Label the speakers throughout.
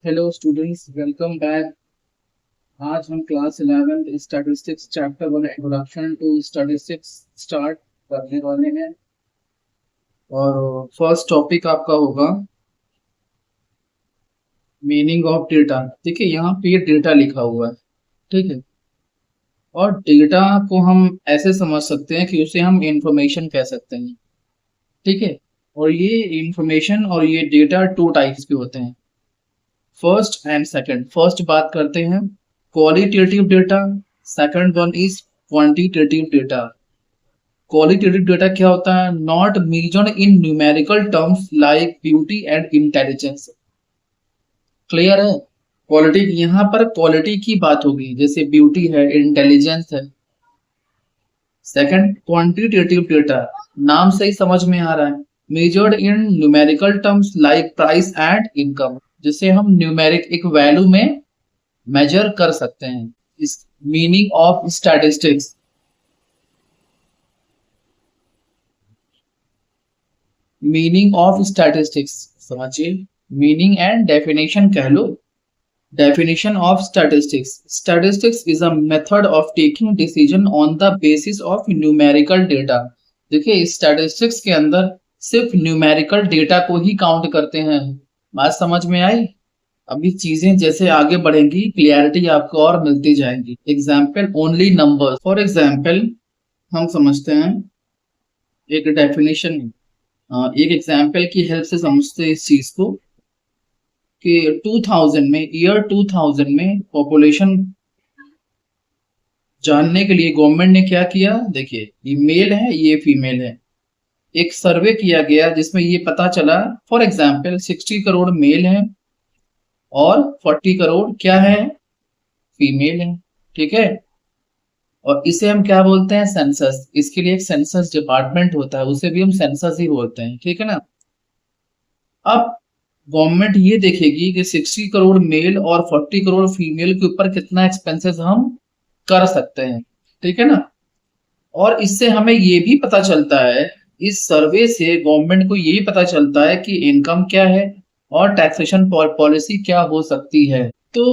Speaker 1: Hello students, welcome back. आज हम class 11 statistics chapter 1 introduction to statistics start करने वाले हैं। और फर्स्ट टॉपिक आपका होगा मीनिंग ऑफ डेटा। ठीक है, यहाँ पे ये डेटा लिखा हुआ है। ठीक है, और डेटा को हम ऐसे समझ सकते हैं कि उसे हम इंफॉर्मेशन कह सकते हैं। ठीक है, और ये इंफॉर्मेशन और ये डेटा टू टाइप्स के होते हैं, फर्स्ट एंड सेकंड। फर्स्ट बात करते हैं qualitative data, second one is quantitative data. Qualitative data क्या होता है? Not measured in numerical terms like beauty and intelligence. Clear है? क्वालिटी, यहाँ पर क्वालिटी की बात होगी, जैसे ब्यूटी है, इंटेलिजेंस है। सेकंड क्वांटिटेटिव डेटा, नाम से ही समझ में आ रहा है, measured in numerical terms like price and income, जिसे हम न्यूमेरिक एक वैल्यू में मेजर कर सकते हैं। इस meaning of statistics, meaning of statistics समझिए, मीनिंग एंड डेफिनेशन कह लो। Definition of statistics, statistics is a method of taking decision on the basis of numerical data. देखिए, स्टैटिस्टिक्स के अंदर सिर्फ न्यूमेरिकल डेटा को ही काउंट करते हैं। बात समझ में आई? अभी चीजें जैसे आगे बढ़ेंगी, क्लियरिटी आपको और मिलती जाएगी। Example only number. For example, हम समझते हैं एक डेफिनेशन, एक एग्जाम्पल की हेल्प से समझते हैं इस चीज को कि 2000 में, ईयर 2000 में पॉपुलेशन जानने के लिए गवर्नमेंट ने क्या किया? देखिए, ये मेल है, ये फीमेल है। एक सर्वे किया गया जिसमें ये पता चला, फॉर एग्जाम्पल 60 करोड़ मेल है और 40 करोड़ क्या है? फीमेल है। ठीक है, और इसे हम क्या बोलते हैं? सेंसस। इसके लिए एक सेंसस डिपार्टमेंट होता है, उसे भी हम सेंसस ही बोलते हैं। ठीक है ना? अब गवर्नमेंट ये देखेगी कि 60 करोड़ मेल और 40 करोड़ फीमेल के ऊपर कितना एक्सपेंसेस हम कर सकते हैं। ठीक है ना? और इससे हमें ये भी पता चलता है, इस सर्वे से गवर्नमेंट को ये पता चलता है कि इनकम क्या है और टैक्सेशन पॉलिसी क्या हो सकती है। तो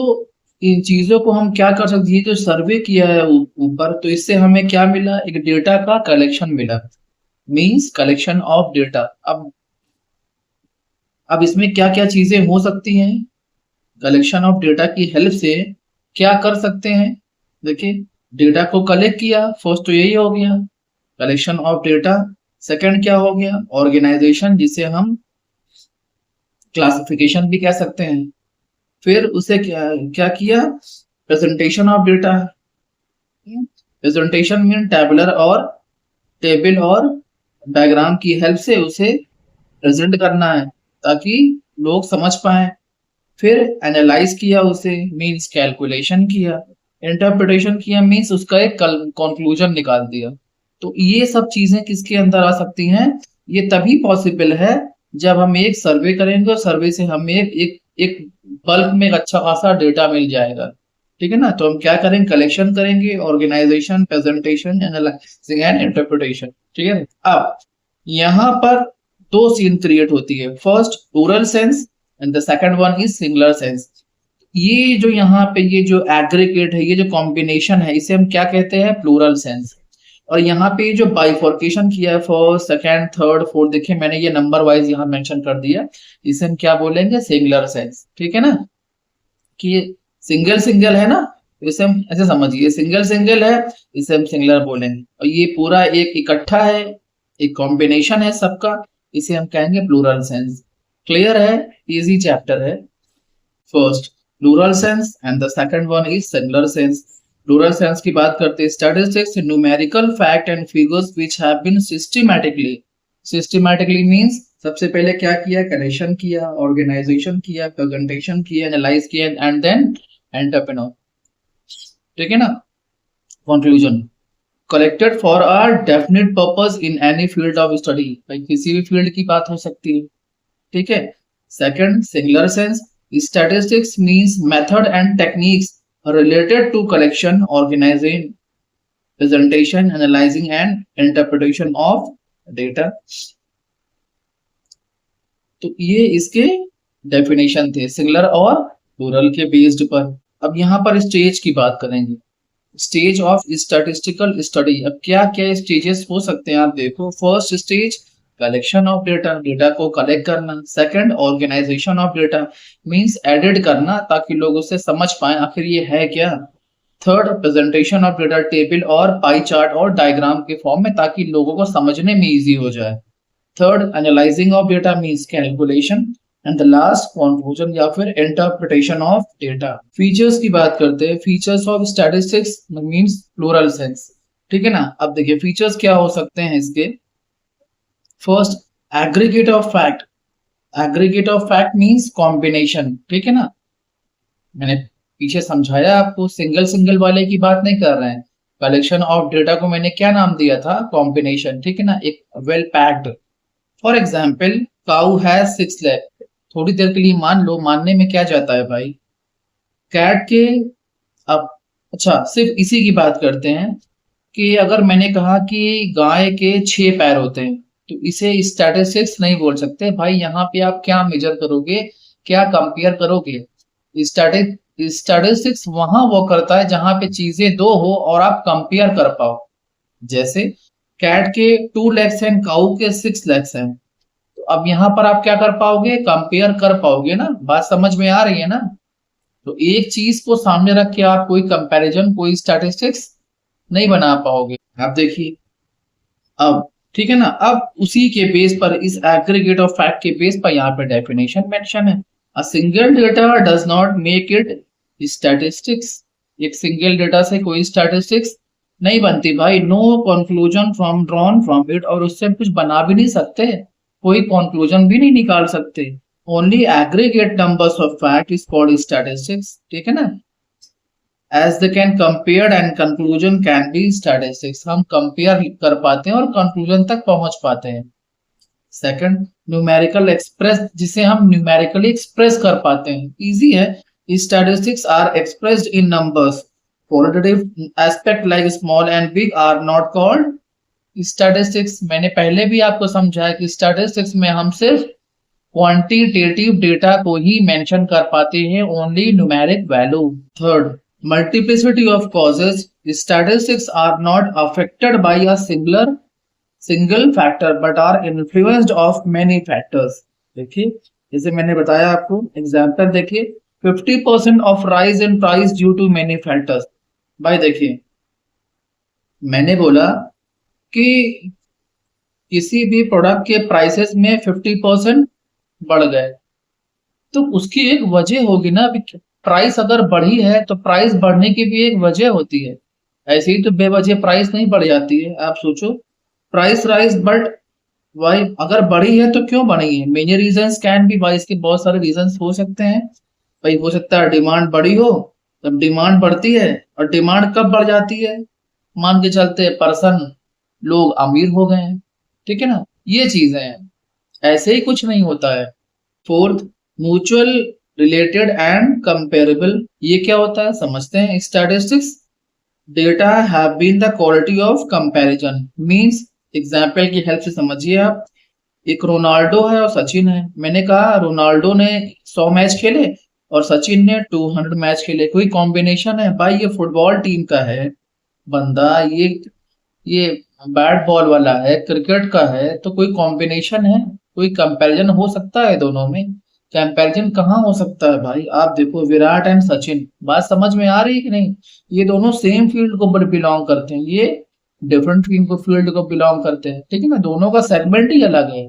Speaker 1: इन चीजों को हम क्या कर सकते हैं, जो सर्वे किया है ऊपर, तो इससे हमें क्या मिला? एक डेटा का कलेक्शन मिला, मींस कलेक्शन ऑफ डेटा। अब इसमें क्या क्या चीजें हो सकती हैं? कलेक्शन ऑफ डेटा की हेल्प से क्या कर सकते हैं? देखिए, डेटा को कलेक्ट किया, फर्स्ट तो यही हो गया कलेक्शन ऑफ डेटा। सेकंड क्या हो गया? ऑर्गेनाइजेशन, जिसे हम क्लासिफिकेशन भी कह सकते हैं। फिर उसे क्या क्या किया? Presentation of data. Presentation mean tabular और टेबल और डायग्राम की हेल्प से उसे प्रेजेंट करना है ताकि लोग समझ पाए। फिर एनालाइज किया उसे, मीन्स कैलकुलेशन किया। इंटरप्रिटेशन किया, मीन्स उसका एक कंक्लूजन निकाल दिया। तो ये सब चीजें किसके अंदर आ सकती हैं? ये तभी पॉसिबल है जब हम एक सर्वे करेंगे और सर्वे से हमें एक बल्क में एक अच्छा खासा डेटा मिल जाएगा। ठीक है ना? तो हम क्या करेंगे? कलेक्शन करेंगे, organisation, presentation, analysing and interpretation. ठीक है, अब यहाँ पर दो सीन क्रिएट होती है, first plural sense and the second one is singular sense. ये जो यहाँ पे ये जो एग्रीगेट है, ये जो कॉम्बिनेशन है, इसे हम क्या कहते हैं? Plural sense. और यहाँ पे जो बाइफॉर्केशन किया है, फर्स्ट, सेकंड, थर्ड, फोर्थ, देखिए मैंने ये नंबर वाइज यहाँ मेंशन कर दिया, इसे हम क्या बोलेंगे? Singular sense. ठीक है ना? कि ये सिंगल सिंगल है ना, तो इसे हम ऐसे समझिए, सिंगल सिंगल है, इसे हम सिंगुलर बोलेंगे। और ये पूरा एक इकट्ठा है, एक कॉम्बिनेशन है सबका, इसे हम कहेंगे प्लूरल सेंस। क्लियर है? इजी चैप्टर है। First plural sense and the second one is singular sense. Plural sense की बात करते हैं, statistics numerical fact and figures which have been systematically, systematically means सबसे पहले क्या किया? कलेक्शन किया, ऑर्गेनाइजेशन किया, प्रेजेंटेशन किया, एनालाइज किया एंड देन एंटरप्रेन्योर। ठीक है ना? Conclusion, collected for a definite purpose in any field of study, भाई किसी भी फील्ड की बात हो सकती है। ठीक है। Second singular sense, statistics means method and techniques related to collection, organizing, presentation, analyzing and interpretation of data। तो ये इसके डेफिनेशन थे, सिंगुलर और प्लूरल के बेस्ड पर। अब यहाँ पर स्टेज की बात करेंगे, स्टेज ऑफ स्टैटिस्टिकल स्टडी। अब क्या क्या स्टेजेस हो सकते हैं आप देखो। First stage collection of data, data को कलेक्ट करना। Second organisation of data, means edit करना ताकि लोग उसे समझ पाए आखिर ये है क्या। Third presentation of data, table और पाई चार्ट और डायग्राम के फॉर्म में ताकि लोगों को समझने में इजी हो जाए। Third analysing of data means calculation. And the last conclusion या फिर इंटरप्रिटेशन ऑफ डेटा। फीचर्स की बात करते हैं। Features of statistics means plural sense, ठीक है ना। अब देखिए फीचर्स क्या हो सकते हैं इसके। First aggregate of fact, aggregate of fact means combination, ठीक है ना। मैंने पीछे समझाया आपको, सिंगल सिंगल वाले की बात नहीं कर रहे हैं। कलेक्शन ऑफ डेटा को मैंने क्या नाम दिया था, कॉम्बिनेशन, ठीक है ना, एक well packed. For example cow has 6 leg. थोड़ी देर के लिए मान लो, मानने में क्या जाता है भाई, कैट के। अब अच्छा सिर्फ इसी की बात करते हैं कि अगर मैंने कहा कि गाय के 6 पैर होते हैं तो इसे स्टैटिस्टिक्स नहीं बोल सकते भाई। यहाँ पे आप क्या मेजर करोगे, क्या कंपेयर करोगे। स्टैटिस्टिक्स वहां वो करता है जहां पे चीजें दो हो और आप कंपेयर कर पाओ। जैसे कैट के 2 लेग्स हैं, काऊ के 6 लेग्स हैं, तो अब यहाँ पर आप क्या कर पाओगे, कंपेयर कर पाओगे ना। बात समझ में आ रही है ना। तो एक चीज को सामने रख के आप कोई कंपैरिजन, कोई स्टैटिस्टिक्स नहीं बना पाओगे। आप देखिए अब, ठीक है ना। अब उसी के बेस पर, इस एग्रीगेट ऑफ फैक्ट के बेस पर यहाँ पे डेफिनेशन मेंशन है। A single data does not make it statistics. एक सिंगल डेटा से कोई स्टैटिस्टिक्स नहीं बनती भाई। No conclusion from drawn from it, और उससे कुछ बना भी नहीं सकते, कोई कंक्लूजन भी नहीं निकाल सकते। Only aggregate numbers of fact is called statistics, ठीक है ना। as they can compared and conclusion can be statistics। हम कंपेयर कर पाते हैं और कंक्लूजन तक पहुंच पाते हैं। सेकंड न्यूमेरिकल एक्सप्रेस, जिसे हम न्यूमेरिकली एक्सप्रेस कर पाते हैं, इजी है। Statistics are expressed in numbers. Qualitative aspect like small and big are not called statistics. मैंने पहले भी आपको समझाया कि स्टैटिस्टिक्स में हम सिर्फ क्वांटिटेटिव डेटा को ही मेंशन कर पाते हैं, only numeric value. Third multiplicity of causes, statistics are not affected by a single factor but are influenced of many factors। देखिए जैसे मैंने बताया आपको एग्जांपल देखिए, 50% of rise in price due to many factors। भाई देखिए मैंने बोला कि किसी भी प्रोडक्ट के प्राइसेस में 50% बढ़ गए, तो उसकी एक वजह होगी ना। अभी प्राइस अगर बढ़ी है तो प्राइस बढ़ने की भी एक वजह होती है। ऐसे ही तो बेवजह प्राइस नहीं बढ़ जाती है। आप सोचो प्राइस राइज, बट वाई अगर बढ़ी है तो क्यों बढ़ी है। मेनी रीजंस कैन बी, भाई इसके बहुत सारे रीजंस हो सकते हैं। भाई हो सकता है डिमांड बढ़ी हो, तब डिमांड बढ़ती है। और डिमांड कब बढ़ जाती है, मान के चलते पर्सन, लोग अमीर हो गए हैं, ठीक है ना। ये चीजें हैं, ऐसे ही कुछ नहीं होता है। Fourth mutual related and comparable. ये क्या होता है समझते हैं। Statistics data have been the quality of comparison, means example की हेल्प से समझिए आप। एक रोनाल्डो है और सचिन है। मैंने कहा रोनाल्डो ने 100 मैच खेले और सचिन ने 200 मैच खेले, कोई कॉम्बिनेशन है भाई। ये फुटबॉल टीम का है बंदा, ये बैट बॉल वाला है, क्रिकेट का है, तो कोई कॉम्बिनेशन है, कोई कंपैरिजन हो सकता है दोनों में। कंपैरिजन कहाँ हो सकता है भाई। आप देखो विराट एंड सचिन, बात समझ में आ रही है कि नहीं। ये दोनों सेम फील्ड को बिलोंग करते हैं, ये डिफरेंट फील्ड को बिलोंग करते हैं, ठीक है ना। दोनों का सेगमेंट ही अलग है।